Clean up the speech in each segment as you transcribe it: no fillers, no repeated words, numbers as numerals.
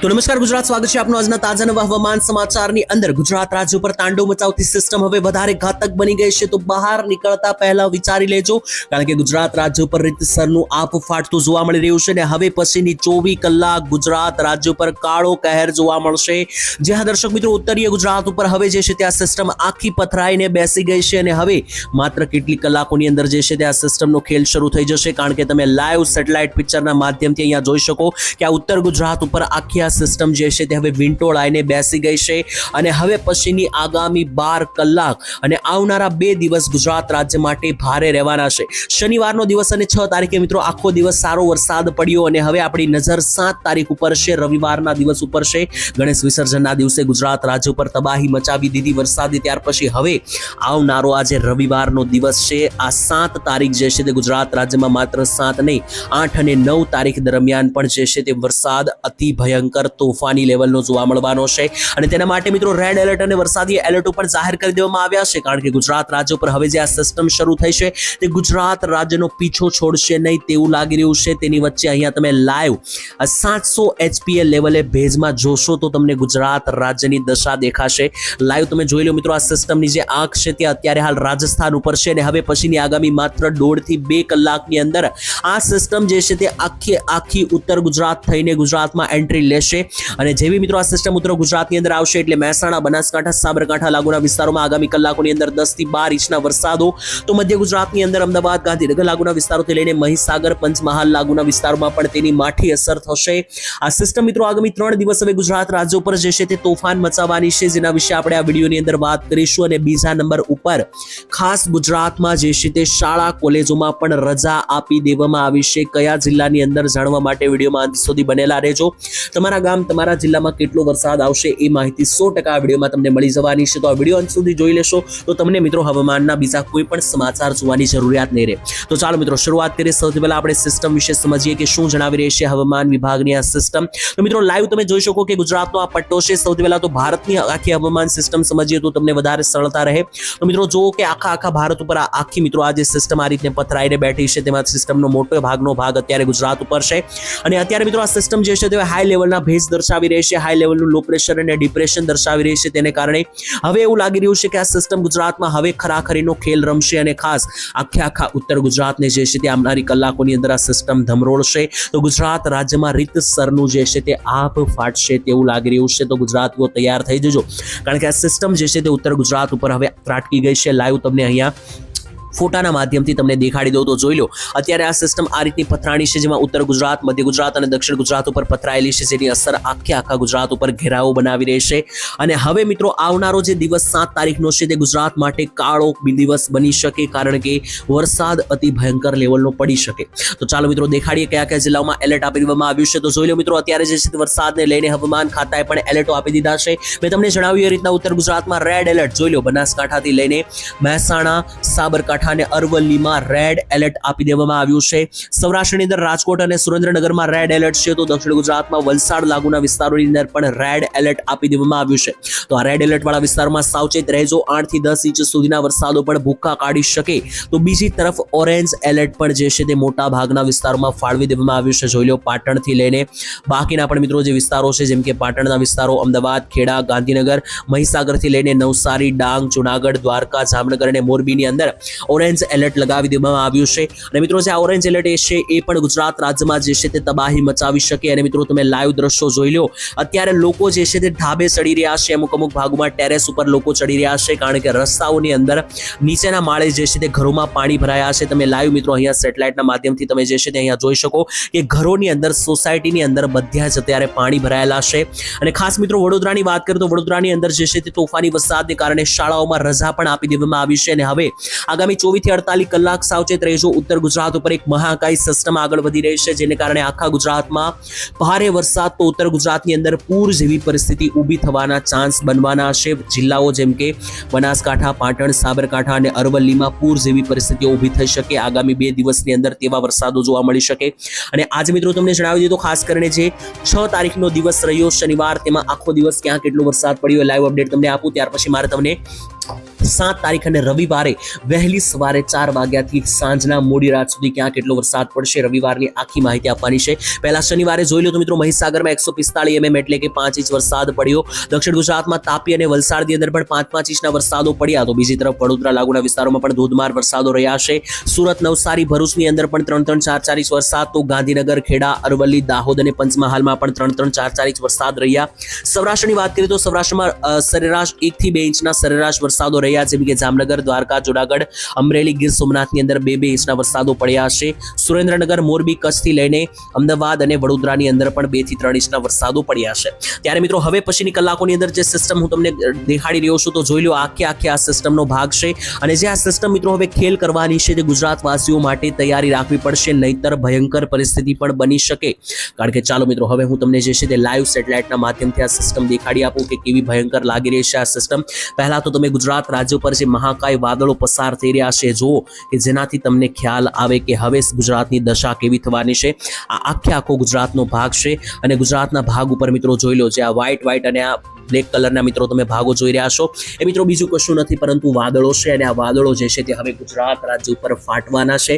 તો નમસ્કાર ગુજરાત, સ્વાગત છે આપનું આજના તાજા નવા હવામાન સમાચારની અંદર। ગુજરાત રાજ્ય પર તાંડવ મચાવતી સિસ્ટમ હવે વધારે ઘાતક બની ગઈ છે, તો બહાર નીકળતા પહેલા વિચારી લેજો, કારણ કે ગુજરાત રાજ્ય પર રીતસરનું આપ ફાટતું જોવા મળી રહ્યું છે। અને હવે પછીની 24 કલાક ગુજરાત રાજ્ય પર કાળો કહેર જોવા મળશે। જે હા દર્શક મિત્રો, ઉત્તરીય ગુજરાત ઉપર હવે જે છે તે આ સિસ્ટમ આખી પથરાઈને બેસી ગઈ છે અને હવે માત્ર કેટલીક કલાકોની અંદર જે છે તે આ સિસ્ટમનો ખેલ શરૂ થઈ જશે, કારણ કે તમે લાઈવ સેટેલાઇટ પિક્ચરના માધ્યમથી અહીંયા જોઈ શકો કે આ ઉત્તર ગુજરાત ઉપર આખી સિસ્ટમ જે છે તે હવે વિંટોળાઈને બેસી ગઈ છે અને હવે પછીની આગામી 12 કલાક અને આવનારા 2 દિવસ ગુજરાત રાજ્ય માટે ભારે રહેવાના છે। શનિવારનો દિવસ અને 6 તારીખે મિત્રો આખો દિવસ સારો વરસાદ પડ્યો અને હવે આપણી નજર 7 તારીખ ઉપર છે, રવિવારના દિવસ ઉપર છે। ગણેશ વિસર્જનના દિવસે ગુજરાત રાજ્ય ઉપર તબાહી મચાવી દીધી વરસાદે, ત્યાર પછી હવે આવનારો આજે રવિવારનો દિવસ છે, આ 7 તારીખ જે છે તે ગુજરાત રાજ્યમાં માત્ર 7 નહીં 8 અને 9 તારીખ દરમિયાન પણ જે છે તે વરસાદ અતિ ભયંકર તોફાની લેવલનો જોવા મળવાનો છે અને તેના માટે મિત્રો રેડ એલર્ટ અને વરસાદી એલર્ટો પણ જાહેર કરી દેવામાં આવ્યા છે, કારણ કે ગુજરાત રાજ્ય પર હવે જે આ સિસ્ટમ શરૂ થઈ છે તે ગુજરાત રાજ્યનો પીછો છોડશે નહીં તેવું લાગી રહ્યું છે। તેની વચ્ચે અહીંયા તમે લાઈવ 700 HPA લેવલે ભેજમાં જોશો તો તમને ગુજરાત રાજ્યની દશા દેખાશે। લાઈવ તમે જોઈ લો મિત્રો, આ સિસ્ટમની જે આંખ છે તે અત્યારે હાલ રાજસ્થાન ઉપર છે અને હવે પછીની આગામી માત્ર 1.5 થી 2 કલાકની અંદર આ સિસ્ટમ જે છે તે આખી ઉત્તર ગુજરાત થઈને ગુજરાતમાં એન્ટ્રી લેશે અને જેવી મિત્રો આ સિસ્ટમ ઉત્તર ગુજરાતની અંદર આવશે એટલે મહેસાણા, બનાસકાંઠા, સાબરકાંઠા લાગુના વિસ્તારોમાં આગામી કલાકોની અંદર 10 થી 12 ઇંચના વરસાદો, તો મધ્ય ગુજરાતની અંદર અમદાવાદ, ગાંધીનગર લાગુના વિસ્તારોથી લઈને મહીસાગર, પંચમહાલ લાગુના વિસ્તારોમાં પણ તેની માઠી અસર થશે। આ સિસ્ટમ મિત્રો આગામી 3 દિવસ હવે ગુજરાત રાજ્ય ઉપર જે છે તે તોફાન મચાવવાની છે, જેના વિશે આપણે આ વિડીયોની અંદર વાત કરીશું। અને બીજા નંબર ઉપર ખાસ ગુજરાતમાં જે છે તે શાળા કોલેજોમાં પણ રજા આપી દેવામાં આવી છે। કયા જિલ્લાની અંદર જાણવા માટે વિડીયોમાં અંત સુધી બનેલા રહેજો। તમારા ગામ, તમારા જિલ્લામાં કેટલો વરસાદ આવશે એ માહિતી 100% આ વિડીયોમાં તમને મળી જવાની છે, તો આ વિડીયો અંત સુધી જોઈ લેશો તો તમને મિત્રો હવામાનના બીજા કોઈ પણ સમાચાર જોવાની જરૂરિયાત નહીં રહે। તો ચાલો મિત્રો શરૂઆત કરીએ। સૌથી પહેલા આપણે સિસ્ટમ વિશે સમજીએ કે શું જણાવી રહી છે હવામાન વિભાગની આ સિસ્ટમ। તો મિત્રો લાઈવ તમે જોઈ શકો કે ગુજરાતનો આ પટ્ટો છે। સૌથી પહેલા તો ભારતની આખી હવામાન સિસ્ટમ સમજીએ તો તમને વધારે સરળતા રહે। તો મિત્રો જુઓ કે આખા ભારત ઉપર આખી મિત્રો આ જે સિસ્ટમ આ રીતે પથરાઈને બેઠી છે, તેમાં સિસ્ટમનો મોટો ભાગનો ભાગ અત્યારે ગુજરાત ઉપર છે અને અત્યારે મિત્રો આ સિસ્ટમ જે છે તે હાઈ લેવલના ભેજ દર્શાવી રહી છે, હાઈ લેવલનું લો પ્રેશર અને ડિપ્રેશન દર્શાવી રહી છે। તેને કારણે હવે એવું લાગી રહ્યું છે કે આ સિસ્ટમ ગુજરાતમાં હવે ખરાખરીનો ખેલ રમશે અને ખાસ આખા ઉત્તર ગુજરાતને જે છે તે આવનારી કલાકોની અંદર આ સિસ્ટમ ધમરોળશે, તો ગુજરાત રાજ્યમાં રીતસરનું જે છે તે આપ ફાટશે તેવું લાગી રહ્યું છે। તો ગુજરાતીઓ તૈયાર થઈ જજો, કારણ કે આ સિસ્ટમ જે છે તે ઉત્તર ગુજરાત ઉપર હવે ત્રાટકી ગઈ છે। લાઈવ તમને અહીંયા ફોટાના માધ્યમથી તમને દેખાડી દઉં તો જોઈ લો, અત્યારે આ સિસ્ટમ આ રીતની પથરાણી છે, જેમાં ઉત્તર ગુજરાત, મધ્ય ગુજરાત અને દક્ષિણ ગુજરાત ઉપર પથરાયેલી છે, જેની અસર આખા ગુજરાત ઉપર ઘેરાવો બનાવી રહી છે। અને હવે મિત્રો આવનારો જે દિવસ 7 તારીખનો છે તે ગુજરાત માટે કાળો દિવસ બની શકે, કારણ કે વરસાદ અતિ ભયંકર લેવલનો પડી શકે। તો ચાલો મિત્રો દેખાડીએ કયા જિલ્લાઓમાં એલર્ટ આપી દેવામાં આવ્યું છે। તો જોઈ લો મિત્રો, અત્યારે જે છે તે વરસાદને લઈને હવામાન ખાતાએ પણ એલર્ટો આપી દીધા છે। મેં તમને જણાવ્યું એ રીતના ઉત્તર ગુજરાતમાં રેડ એલર્ટ જોઈ લો, બનાસકાંઠાથી લઈને મહેસાણા, સાબરકાંઠા અને અરવલ્લીમાં રેડ એલર્ટ આપી દેવામાં આવ્યું છે। સૌરાષ્ટ્રની અંદર રાજકોટ અને સુરેન્દ્રનગરમાં રેડ એલર્ટ છે, તો દક્ષિણ ગુજરાતમાં વલસાડ લાગુના વિસ્તારોની અંદર પણ રેડ એલર્ટ આપી દેવામાં આવ્યું છે। તો આ રેડ એલર્ટ વાળા વિસ્તારમાં સાવચેત રહેજો, 8 થી 10 ઇંચ સુધીના વરસાદો પણ ભૂક્કા કાઢી શકે। તો બીજી તરફ ઓરેન્જ એલર્ટ પણ જે છે તે મોટા ભાગના વિસ્તારોમાં ફાળવી દેવામાં આવ્યું છે। જોઈ લો, પાટણથી લઈને બાકીના પણ મિત્રો જે વિસ્તારો છે, જેમ કે પાટણના વિસ્તારો, અમદાવાદ, ખેડા, ગાંધીનગર, મહીસાગરથી લઈને નવસારી, ડાંગ, જુનાગઢ, દ્વારકા, જામનગર અને મોરબીની અંદર ઓરેન્જ એલર્ટ લગાવી દેવામાં આવ્યું છે। અને મિત્રો જે ઓરેન્જ એલર્ટ છે એ પણ ગુજરાત રાજ્યમાં જે છે તે તબાહી મચાવી શકે। અને મિત્રો તમે લાઈવ દ્રશ્યો જોઈ લો, અત્યારે લોકો જે છે તે ઢાબે ચડી રહ્યા છે, અમુક ભાગોમાં ટેરેસ ઉપર લોકો ચડી રહ્યા છે, કારણ કે રસ્તાઓની અંદર નીચેના માળે જે છે તે ઘરોમાં પાણી ભરાયા છે। તમે લાઈવ મિત્રો અહીંયા સેટેલાઇટના માધ્યમથી તમે જે છે તે અહીંયા જોઈ શકો કે ઘરોની અંદર, સોસાયટીની અંદર બધા જ અત્યારે પાણી ભરાયેલા છે। અને ખાસ મિત્રો વડોદરાની વાત કરીએ તો વડોદરાની અંદર જે છે તે તોફાની વરસાદને કારણે શાળાઓમાં રજા પણ આપી દેવામાં આવી છે અને હવે આગામી 24 થી 48 કલાક સાવચેત રહેજો। ઉત્તર ગુજરાત ઉપર એક મહાકાય સિસ્ટમ આગળ વધી રહી છે, જેને કારણે આખા ગુજરાતમાં ભારે વરસાદ, તો ઉત્તર ગુજરાતની અંદર પૂર જેવી પરિસ્થિતિ ઊભી થવાના ચાન્સ બનવાના છે। જિલ્લાઓ જેમ કે બનાસકાંઠા, પાટણ, સાબરકાંઠા અને અરવલ્લીમાં પૂર જેવી પરિસ્થિતિઓ ઊભી થઈ શકે આગામી 2 દિવસની અંદર, તેવા વરસાદો જોવા મળી શકે। અને આજે મિત્રો તમને જણાવી દીધું, ખાસ કરીને જે 6 તારીખનો દિવસ રહ્યો શનિવાર, તેમાં આખો દિવસ ક્યાં કેટલો વરસાદ પડ્યો લાઈવ અપડેટ તમને આપું, ત્યાર પછી મારે તમને 7 તારીખ અને રવિવારે વહેલી સવારે 4 વાગ્યાથી સાંજના મોડી રાત સુધી ક્યાં કેટલો વરસાદ પડશે રવિવારની આખી માહિતી આપવાની છે. પહેલા શનિવારે જોઈ લો તો મિત્રો મહીસાગરમાં 145 mm એટલે કે 5 ઇંચ વરસાદ પડ્યો. દક્ષિણ ગુજરાતમાં તાપી અને વલસાડની અંદર પણ 5-5 ઇંચના વરસાદો પડ્યા. તો બીજી તરફ વડોદરા લાગુના વિસ્તારોમાં પણ ધોધમાર વરસાદો રહ્યા છે. સુરત, નવસારી, ભરૂચની અંદર પણ 3-3, 4-4 ઇંચ વરસાદ. તો ગાંધીનગર, ખેડા, અરવલ્લી, દાહોદ અને પંચમહાલમાં પણ 3-3, 4-4 ઇંચ વરસાદ રહ્યા. સૌરાષ્ટ્રની વાત કરીએ તો સૌરાષ્ટ્રમાં સરેરાશ 1 થી 2 ઇંચના સરેરાશ વરસાદો રહ્યા, જેમ કે જામનગર, દ્વારકા, જુનાગઢ, અમરેલી, ગીર સોમનાથની અંદર 2-2 ઇંચના વરસાદો પડ્યા છે. સુરેન્દ્રનગર, મોરબી, કચ્છથી લઈને અમદાવાદ અને વડોદરાની અંદર પણ 2 થી 3 ઇંચના વરસાદો પડ્યા છે. ત્યારે મિત્રો હવે પછીની કલાકોની અંદર જે સિસ્ટમ હું તમને દેખાડી રહ્યો છું તો જોઈ લો આખે આ સિસ્ટમનો ભાગ છે. અને જે આ સિસ્ટમ મિત્રો હવે ખેલ કરવાની છે તે ગુજરાતવાસીઓ માટે તૈયારી રાખવી પડશે, નહીતર ભયંકર પરિસ્થિતિ પણ બની શકે. કારણ કે ચાલો મિત્રો હવે હું તમને જે છે તે લાઈવ સેટેલાઇટના માધ્યમથી આ સિસ્ટમ દેખાડી આપું કે કેવી ભયંકર લાગી રહી છે આ સિસ્ટમ. પહેલા તો તમે ગુજરાત રાજ્ય પર જે મહાકાય વાદળો પસાર થઈ રહ્યા છે જુઓ કે જેનાથી તમને ખ્યાલ આવે કે હવે ગુજરાતની દશા કેવી થવાની છે. આ આખો ગુજરાતનો ભાગ છે અને ગુજરાતના ભાગ ઉપર મિત્રો જોઈ લો જે આ વ્હાઇટ અને આ બ્લેક કલરના મિત્રો તમે ભાગો જોઈ રહ્યા છો એ મિત્રો બીજું કશું નથી પરંતુ વાદળો છે. અને આ વાદળો જે છે તે હવે ગુજરાત રાજ્ય ઉપર ફાટવાના છે,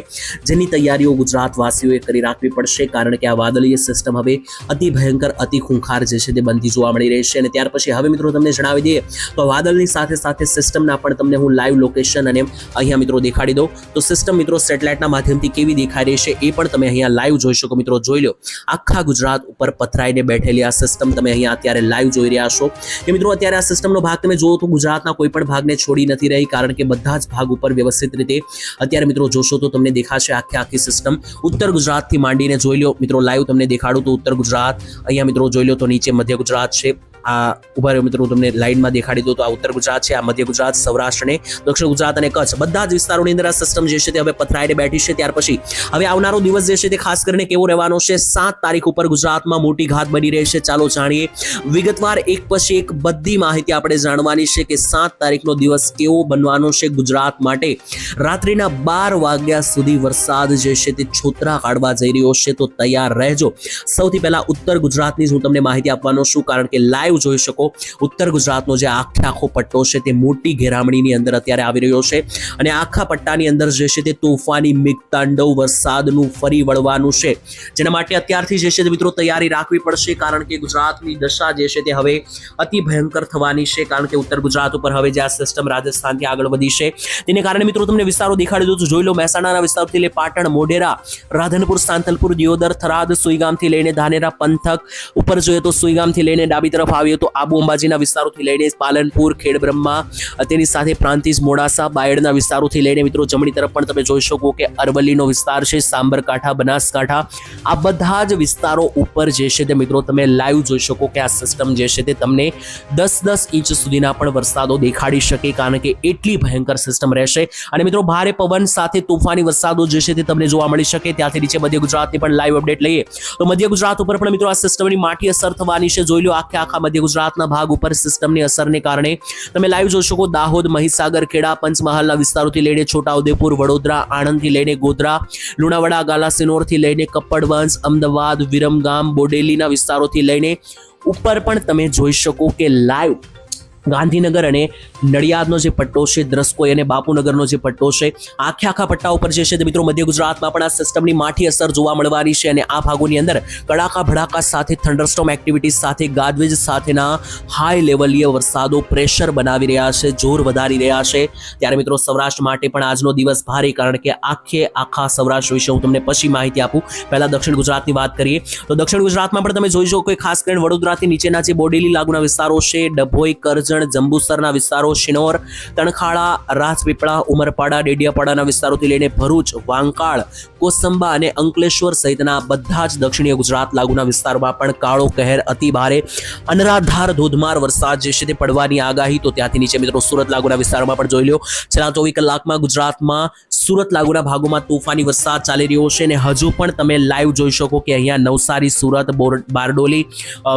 જેની તૈયારીઓ ગુજરાતવાસીઓએ કરી રાખવી પડશે. કારણ કે આ વાદળીય સિસ્ટમ હવે અતિ ભયંકર, અતિ ખૂંખાર જે છે તે બનતી જોવા મળી રહી છે. અને ત્યાર પછી હવે મિત્રો તમને જણાવી દઈએ તો વાદળની સાથે સાથે સિસ્ટમના પણ તમને હું લાઈવ લોકેશન અને અહીંયા મિત્રો દેખાડી દઉં. તો સિસ્ટમ મિત્રો સેટેલાઇટના માધ્યમથી કેવી દેખાઈ રહી છે એ પણ તમે અહીંયા લાઈવ જોઈ શકો. મિત્રો જોઈ લો આખા ગુજરાત ઉપર પથરાઈને બેઠેલી આ સિસ્ટમ તમે અહીંયા અત્યારે લાઈવ જોઈ રહ્યા છો કે મિત્રો અત્યારે આ સિસ્ટમનો ભાગ તમે જુઓ તો ગુજરાતના કોઈ પણ ભાગને છોડી નથી રહી, કારણ કે બધા જ ભાગ ઉપર વ્યવસ્થિત રીતે અત્યારે મિત્રો જોશો તો તમને દેખાશે આખી સિસ્ટમ. ઉત્તર ગુજરાતથી માંડીને જોઈ લો મિત્રો લાઈવ તમને દેખાડું તો ઉત્તર ગુજરાત, અહીંયા મિત્રો જોઈ લો તો નીચે મધ્ય ગુજરાત છે. આ ઉભા રહ્યો મિત્રો તમને લાઇનમાં દેખાડી દો તો આ ઉત્તર ગુજરાત છે, આ મધ્ય ગુજરાત, સૌરાષ્ટ્ર અને દક્ષિણ ગુજરાત અને કચ્છ બધા જ વિસ્તારોની અંદર આ સિસ્ટમ જે છે તે હવે પથરાઈને બેઠી છે. ત્યાર પછી હવે આવનારો દિવસ જે છે તે ખાસ કરીને કેવો રહેવાનો છે. 7 તારીખ ઉપર ગુજરાતમાં મોટી ઘાત બની રહી છે. ચાલો જાણીએ વિગતવાર એક પછી એક બધી માહિતી આપણે જાણવાની છે કે 7 તારીખનો દિવસ કેવો બનવાનો છે ગુજરાત માટે. રાત્રિના 12 વાગ્યા સુધી વરસાદ જે છે તે છોતરા કાઢવા જઈ રહ્યો છે, તો તૈયાર રહેજો. સૌથી પહેલા ઉત્તર ગુજરાતની હું તમને માહિતી આપવાનો છું, કારણ કે લાઈવ જોઈ શકો ઉત્તર ગુજરાતનો જે આખો પટ્ટો છે તે મોટી ઘેરામણીની અંદર અત્યારે આવી રહ્યો છે. અને આખા પટ્ટાની અંદર જે છે તે તોફાની મેઘતાંડવ વરસાદનું ફરી વળવાનું છે, જેના માટે અત્યારથી જે છે તે મિત્રો તૈયારી રાખવી પડશે. કારણ કે ગુજરાતની દશા જે છે તે હવે અતિ ભયંકર થવાની છે. કારણ કે ઉત્તર ગુજરાત ઉપર હવે જે આ સિસ્ટમ રાજસ્થાનથી આગળ વધી છે તેને કારણે મિત્રો તમને વિસ્તારો દેખાડી દઉં છું. જોઈ લો મહેસાણાના વિસ્તારથી લઈ પાટણ, મોઢેરા, રાધનપુર, સાંતલપુર, દિયોદર, થરાદ, સુઈગામથી લઈને ધાનેરા પંથક ઉપર જોઈએ તો સુઈગામથી લઈને ડાબી તરફ આવ્યો તો આબુ અંબાજીના વિસ્તારોથી લઈને પાલનપુર, ખેડબ્રહ્મા, તેની સાથે પ્રાંતિજ, મોડાસા, બાયડના વિસ્તારોથી લઈને મિત્રો જમણી તરફ પણ તમે જોઈ શકો કે અરવલ્લીનો વિસ્તાર છે, સાબરકાંઠા, બનાસકાંઠા, આ બધા જ વિસ્તારો ઉપર જે છે તે મિત્રો તમે લાઈવ જોઈ શકો કે આ સિસ્ટમ જે છે તે તમને 10-10 ઇંચ સુધીના પણ વરસાદો દેખાડી શકે, કારણ કે એટલી ભયંકર સિસ્ટમ રહેશે. અને મિત્રો ભારે પવન સાથે તોફાની વરસાદો જે છે તે તમને જોવા મળી શકે. ત્યાંથી નીચે મધ્ય ગુજરાતની પણ લાઈવ અપડેટ લઈએ તો મધ્ય ગુજરાત ઉપર પણ મિત્રો આ સિસ્ટમની માઠી અસર થવાની છે. જોઈ લો આખા મધ્ય ગુજરાતના ભાગ ઉપર સિસ્ટમની અસરને કારણે તમે લાઈવ જોઈ શકો દાહોદ, મહીસાગર, ખેડા, પંચમહાલના વિસ્તારોથી લઈને છોટાઉદેપુર, વડોદરા, આણંદથી લઈને ગોધરા, લુણાવાડા, ગાલાસિનોરથી લઈને કપ્પડવંજ, અમદાવાદ, વિરમગામ, બોડેલીના વિસ્તારોથી લઈને ઉપર પણ તમે જોઈ શકો કે લાઈવ ગાંધીનગર અને નડિયાદનો જે પટ્ટો છે, દ્રસ્કોઈ અને બાપુનગરનો જે પટ્ટો છે, આખા પટ્ટા ઉપર જે છે તે મિત્રો મધ્ય ગુજરાતમાં પણ આ સિસ્ટમની માઠી અસર જોવા મળવાની છે. અને આ ભાગોની અંદર કડાકા ભડાકા સાથે થંડરસ્ટોર્મ એક્ટિવિટી સાથે ગાજવીજ સાથેના હાઈ લેવલીય વરસાદો પ્રેશર બનાવી રહ્યા છે, જોર વધારી રહ્યા છે. ત્યારે મિત્રો સૌરાષ્ટ્ર માટે પણ આજનો દિવસ ભારે, કારણ કે આખા સૌરાષ્ટ્ર વિશે હું તમને પછી માહિતી આપું. પહેલા દક્ષિણ ગુજરાતની વાત કરીએ તો દક્ષિણ ગુજરાતમાં પણ તમે જોઈ શકો કે ખાસ કરીને વડોદરાથી નીચેના જે બોડેલી લાગુના વિસ્તારો છે, ડભોઈ, કરજણ, જંબુસરના વિસ્તારો, શિનોર, તણખાળા, રાજપીપળા, ઉમરપાડા, ડેડિયાપાડાના વિસ્તારોથી લઈને ભરૂચ, વાંકાળ, કોસંબા અને અંકલેશ્વર સહિતના બધા જ દક્ષિણીય ગુજરાત લાગુના વિસ્તારોમાં પણ કાળો કહેર, અતિ ભારે અનરાધાર ધોધમાર વરસાદ જે છે તે પડવાની આગાહી. તો ત્યાંથી નીચે મિત્રો સુરત લાગુના વિસ્તારોમાં પણ જોઈ લો છેલ્લા 24 કલાકમાં ગુજરાતમાં સુરત લાગુના ભાગોમાં તોફાની વરસાદ ચાલી રહ્યો છે. અને હજુ પણ તમે લાઈવ જોઈ શકો કે અહીંયા નવસારી, સુરત, બારડોલી,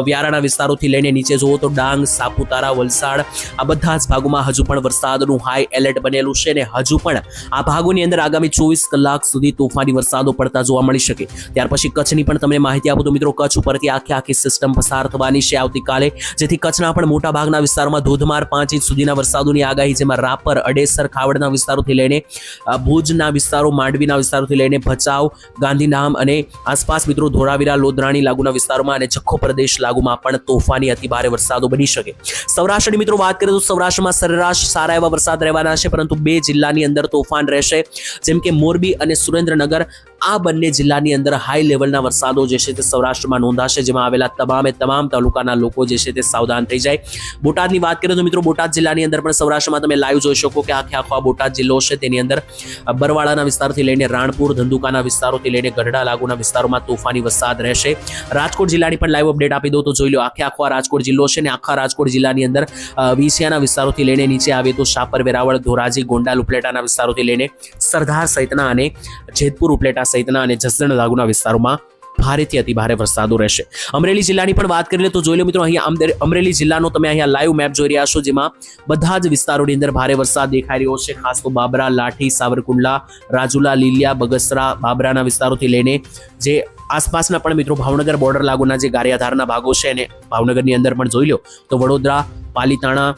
વ્યારાના વિસ્તારોથી લઈને નીચે જુઓ તો ડાંગ, સાપુતારા, વલસાડ, વલસાડ આ બધા જ ભાગોમાં હજુ પણ વરસાદનું હાઈ એલર્ટ બનેલું છે અને હજુ પણ આ ભાગોની અંદર આગામી 24 કલાક સુધી તોફાની વરસાદો પડતા જોવા મળી શકે. ત્યાર પછી કચ્છની પણ તમને માહિતી આપું તો મિત્રો કચ્છ ઉપરથી આખી સિસ્ટમ પસાર થવાની છે આવતીકાલે, જેથી કચ્છના પણ મોટા ભાગના વિસ્તારોમાં ધોધમાર 5 ઇંચ સુધીના વરસાદોની આગાહી, જેમાં રાપર, અડેસર, ખાવડના વિસ્તારોથી લઈને ભુજના વિસ્તારો, માંડવીના વિસ્તારોથી લઈને ભચાઉ, ગાંધીધામ અને આસપાસ મિત્રો ધોળાવીરા, લોધરાણી લાગુના વિસ્તારોમાં અને જખો પ્રદેશ લાગુમાં પણ તોફાની અતિભારે વરસાદો બની શકે. સૌરાષ્ટ્રની મિત્રો વાત કરીએ તો સૌરાષ્ટ્રમાં સરેરાશ સારા એવા વરસાદ રહેવાના છે, પરંતુ 2 જિલ્લાની અંદર તોફાન રહેશે, જેમ કે મોરબી અને સુરેન્દ્રનગર. આ બંને જિલ્લાની અંદર હાઈ લેવલના વરસાદો જે છે તે સૌરાષ્ટ્રમાં નોંધાશે, જેમાં આવેલા તમામ તાલુકાના લોકો જે છે તે સાવધાન થઈ જાય. બોટાદની વાત કરીએ તો મિત્રો બોટાદ જિલ્લાની અંદર પણ સૌરાષ્ટ્રમાં તમે લાઈવ જોઈ શકો કે આખો બોટાદ જિલ્લો છે, તેની અંદર બરવાળાના વિસ્તારથી લઈને રાણપુર, ધંધુકાના વિસ્તારોથી લઈને ગઢડા લાગુના વિસ્તારોમાં તોફાની વરસાદ રહેશે. રાજકોટ જિલ્લાની પણ લાઈવ અપડેટ આપી દઉં તો જોઈ લો, આખો રાજકોટ જિલ્લો છે ને આખા રાજકોટ જિલ્લાની અંદર વિસિયાના વિસ્તારોથી લઈને નીચે આવે તો શાપર, વેરાવળ, ધોરાજી, ગોંડલ, ઉપલેટાના વિસ્તારોથી લઈને સરદાર સહિતના અને જેતપુર, ઉપલેટા સહિતના અને જસદણ લાગુના વિસ્તારોમાં ભારેથી અતિ ભારે વરસાદો રહેશે. અમરેલી જિલ્લાની પણ વાત કરી લે તો જોઈ લો મિત્રો, અહીંયા અમરેલી જિલ્લાનો તમે અહીંયા લાઈવ મેપ જોઈ રહ્યા છો, જેમાં બધા જ વિસ્તારોની અંદર ભારે વરસાદ દેખાઈ રહ્યો છે. ખાસ તો બાબરા, લાઠી, સાવરકુંડલા, રાજુલા, લીલિયા, બગસરા, બાબરાના વિસ્તારોથી લઈને જે આસપાસના પણ મિત્રો ભાવનગર બોર્ડર લાગુના જે ગારિયાધારના ભાગો છે અને ભાવનગરની અંદર પણ જોઈ લો તો વડોદરા, પાલીતાણા,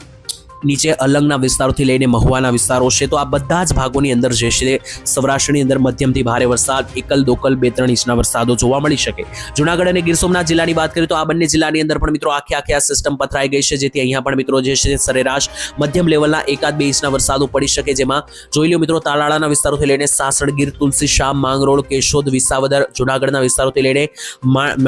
નીચે અલંગના વિસ્તારોથી લઈને મહુવાના વિસ્તારો છે. તો આ બધા જ ભાગોની અંદર જે છે સૌરાષ્ટ્રની અંદર મધ્યમથી ભારે વરસાદ, એકલ દોકલ 2-3 ઇંચના વરસાદો જોવા મળી શકે. જૂનાગઢ અને ગીર સોમનાથ જિલ્લાની વાત કરીએ તો આ બંને જિલ્લાની અંદર પણ મિત્રો આખી આ સિસ્ટમ પથરાઈ ગઈ છે, જેથી અહીંયા પણ મિત્રો જે છે સરેરાશ મધ્યમ લેવલના 1-2 ઇંચના વરસાદો પડી શકે. જેમાં જોઈ લો મિત્રો તાલાળાના વિસ્તારોથી લઈને સાસણગીર, તુલસીશ્યામ, માંગરોળ, કેશોદ, વિસાવદર, જૂનાગઢના વિસ્તારોથી લઈને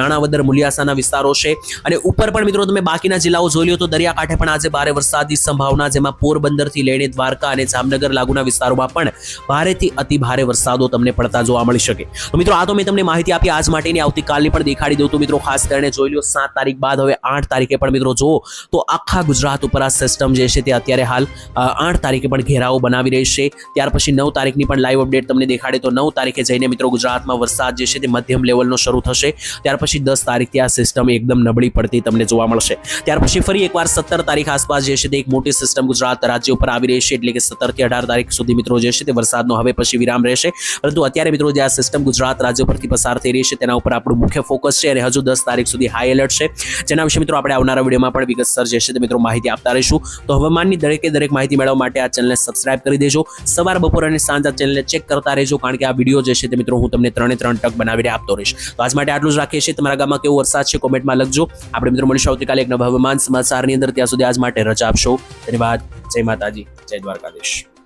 માણાવદર, મુલિયાસાના વિસ્તારો છે. અને ઉપર પણ મિત્રો તમે બાકીના જિલ્લાઓ જોઈ લો તો દરિયાકાંઠે પણ આજે ભારે વરસાદની સંભાવના, જેમાં પોરબંદરથી લઈને દ્વારકા અને જામનગર લાગુના વિસ્તારોમાં પણ ભારેથી અતિ ભારે વરસાદો તમને પડતા જોવા મળી શકે. તો મિત્રો આ તો મેં તમને માહિતી આપી આજ માટેની, આવતીકાલની પણ દેખાડી દઉં તો મિત્રો ખાસ કરીને જોઈ લો 7 તારીખ બાદ હવે 8 તારીખે પણ મિત્રો જુઓ તો આખા ગુજરાત ઉપર આ સિસ્ટમ જે છે તે અત્યારે હાલ 8 તારીખે પણ ઘેરાવો બનાવી રહી છે. ત્યાર પછી 9 તારીખની પણ લાઈવ અપડેટ તમને દેખાડે તો 9 તારીખે જઈને મિત્રો ગુજરાતમાં વરસાદ જે છે તે મધ્યમ લેવલનો શરૂ થશે. ત્યાર પછી 10 તારીખથી આ સિસ્ટમ એકદમ નબળી પડતી તમને જોવા મળશે. ત્યાર પછી ફરી એકવાર 17 તારીખ આસપાસ જે છે તે એક મોટી સિસ્ટમ ગુજરાત રાજ્ય ઉપર આવી રહી છે, એટલે કે 17 થી 18 તારીખ સુધી મિત્રો જે છે તે વરસાદનો હવે પછી વિરામ રહેશે. પરંતુ અત્યારે મિત્રો જે આ સિસ્ટમ ગુજરાત રાજ્ય પરથી પસાર થઈ રહી છે તેના ઉપર આપણું મુખ્ય ફોકસ છે અને હજુ 10 તારીખ સુધી હાઈ એલર્ટ છે, જેના વિશે મિત્રો આપણે આવનારા વિડીયોમાં પણ વિગતસર જે છે તે મિત્રો માહિતી આપતા રહીશું. તો હવામાનની દરેક માહિતી મેળવવા માટે આ ચેનલને સબસ્ક્રાઇબ કરી દેજો. સવાર, બપોર અને સાંજ આ ચેનલને ચેક કરતા રહેજો, કારણ કે આ વિડીયો જે છે તે મિત્રો હું તમને 3 ટક બનાવીને આપતો રહીશ. તો આજ માટે આટલું જ રાખીએ છીએ. તમારા ગામમાં કેવો વરસાદ છે કોમેન્ટમાં લખજો. આપણે મિત્રો મળીશું આવતીકાલે એક નવા હવામાન સમાચારની અંદર. ત્યાં સુધી આજ માટે રજા આપશો. ધન્યવાદ. જય માતાજી, જય દ્વારકાધીશ.